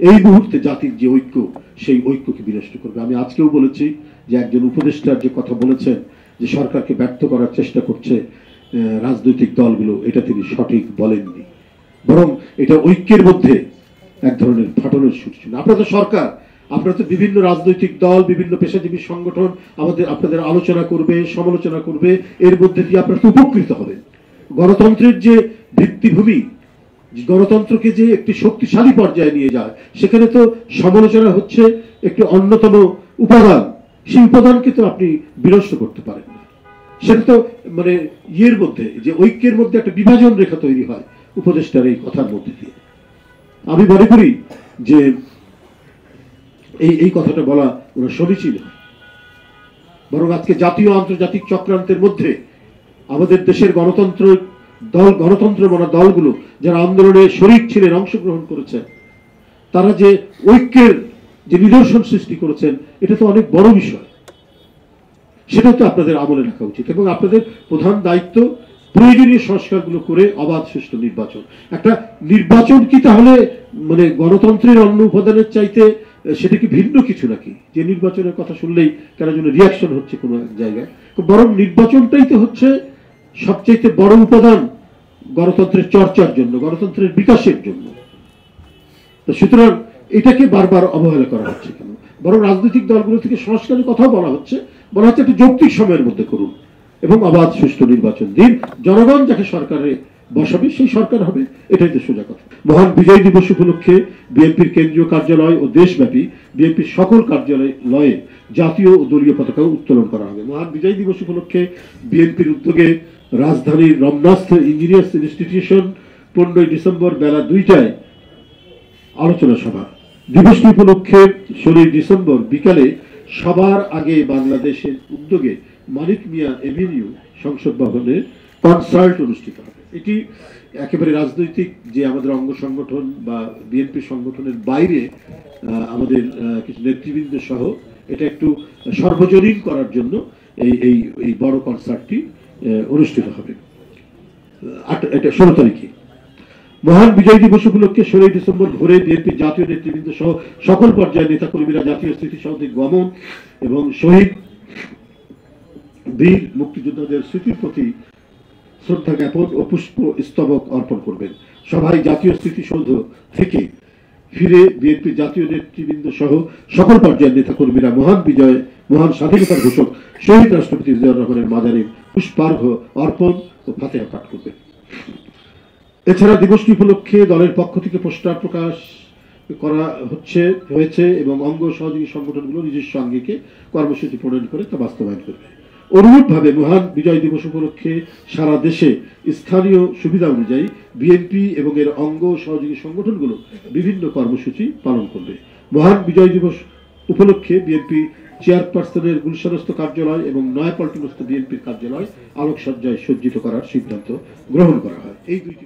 এই মুহূর্তে জাতির যে ঐক্য, সেই ঐক্যকে বিনষ্ট করবে। আমি আজকেও বলেছি যে একজন উপদেষ্টার যে কথা বলেছেন যে সরকারকে ব্যর্থ করার চেষ্টা করছে রাজনৈতিক দলগুলো, এটা তিনি সঠিক বলেননি, বরং এটা ঐক্যের মধ্যে এক ধরনের ফাটলের সূচনা। আপনারা তো সরকার, আপনারা তো বিভিন্ন রাজনৈতিক দল, বিভিন্ন পেশাজীবী সংগঠন আপনাদের আলোচনা করবে, সমালোচনা করবে, এর মধ্যে দিয়ে আপনারা তো উপকৃত হবেন। গণতন্ত্রের যে ভিত্তিভূমি, গণতন্ত্রকে যে একটি শক্তিশালী পর্যায়ে নিয়ে যায়, সেখানে তো সমালোচনা হচ্ছে একটি অন্যতম উপাদান। সেই উপাদানকে তো আপনি বিনষ্ট করতে পারেন না। সেটা তো মানে ইয়ের মধ্যে, যে ঐক্যের মধ্যে একটা বিভাজন রেখা তৈরি হয় উপদেষ্টার এই কথার মধ্যে দিয়ে। আমি মনে করি যে এই কথাটা বলা ওরা সমীচীন হয়, বরং আজকে জাতীয় আন্তর্জাতিক চক্রান্তের মধ্যে আমাদের দেশের গণতন্ত্র মনা দলগুলো যারা আন্দোলনে শরিক ছিলেন, অংশগ্রহণ করেছেন, তারা যে ঐক্যের যে নিদর্শন সৃষ্টি করেছেন, এটা তো অনেক বড় বিষয়। সেটাও তো আপনাদের আমলে রাখা উচিত, এবং আপনাদের প্রধান দায়িত্ব প্রয়োজনীয় সংস্কারগুলো করে অবাধ সুষ্ঠু নির্বাচন। একটা নির্বাচন কি তাহলে মানে গণতন্ত্রের অন্য উপাদানের চাইতে সেটা কি ভিন্ন কিছু নাকি? যে নির্বাচনের কথা শুনলেই কেন যেন রিয়াকশন হচ্ছে কোনো এক জায়গায়, বরং নির্বাচনটাই তো হচ্ছে সবচেয়ে বড় উপাদান গণতন্ত্রের চর্চার জন্য, গণতন্ত্রের বিকাশের জন্য। তো সুতরাং এটাকে বারবার অবহেলা করা হচ্ছে কেন? বরং রাজনৈতিক দলগুলো থেকে সংস্কারের কথাও বলা হচ্ছে একটা যৌক্তিক সময়ের মধ্যে করুন এবং অবাধ সুষ্ঠু নির্বাচন দিন। জনগণ যাকে সরকারে বসাবে সেই সরকার হবে, এটাই তো সোজা কথা। মহান বিজয় দিবস উপলক্ষে বিএনপির কেন্দ্রীয় কার্যালয় ও দেশব্যাপী বিএনপির সকল কার্যালয়ে জাতীয় ও দলীয় পতাকা উত্তোলন করা হবে। মহান বিজয় দিবস উপলক্ষে বিএনপির উদ্যোগে রাজধানীর রমনাস্থ ইঞ্জিনিয়ার্স ইনস্টিটিউশন 15 ডিসেম্বর বেলা 2টায় আলোচনা সভা। দিবসটি উপলক্ষে 16 ডিসেম্বর বিকালে সবার আগে বাংলাদেশের উদ্যোগে মানিক মিয়া এভিনিউ সংসদ ভবনে কনসার্ট অনুষ্ঠিত হবে। এটি একেবারে রাজনৈতিক যে আমাদের অঙ্গ সংগঠন বা বিএনপি সংগঠনের বাইরে আমাদের কিছু নেতৃবৃন্দ সহ এটা একটু সর্বজনীন করার জন্য এই বড় কনসার্টটি অনুষ্ঠিত হবে। এটা 16 তারিখে। মহান বিজয় দিবস উপলক্ষে 16 ডিসেম্বর ভোরে বিএনপি জাতীয় নেতৃবৃন্দ সহ সকল পর্যায়ের নেতাকর্মীরা জাতীয় স্মৃতিসৌধে গমন এবং শহীদ বীর মুক্তিযোদ্ধাদের স্মৃতির প্রতি শ্রদ্ধা জ্ঞাপন ও পুষ্প স্তবক অর্পণ করবেন। সভায় জাতীয় স্মৃতিসৌধ থেকে ফিরে বিএনপি জাতীয় নেতৃবৃন্দ সহ সকল পর্যায়ের নেতাকর্মীরা মহান স্বাধীনতার ঘোষক শহীদ রাষ্ট্রপতি জিয়াউর রহমানের মাজারে পুষ্পার্ঘ অর্পণ ও ফাতিহা পাঠ করবেন। এছাড়া দিবসটি উপলক্ষে দলের পক্ষ থেকে পোস্টার প্রকাশ করা হয়েছে এবং অঙ্গ সহযোগী সংগঠনগুলো নিজস্ব আঙ্গিকে কর্মসূচি প্রণয়ন করে তা বাস্তবায়ন করবে। অনুরূপভাবে মহান বিজয় দিবস উপলক্ষে সারা দেশে স্থানীয় সুবিধা অনুযায়ী বিএনপি এবং এর অঙ্গ সহযোগী সংগঠনগুলো বিভিন্ন কর্মসূচি পালন করবে। মহান বিজয় দিবস উপলক্ষে বিএনপি চেয়ারপারসনের গুলশানস্থ কার্যালয় এবং নয়াপল্টনস্থ বিএনপির কার্যালয় আলোকসজ্জায় সজ্জিত করার সিদ্ধান্ত গ্রহণ করা হয়। এই দুইটি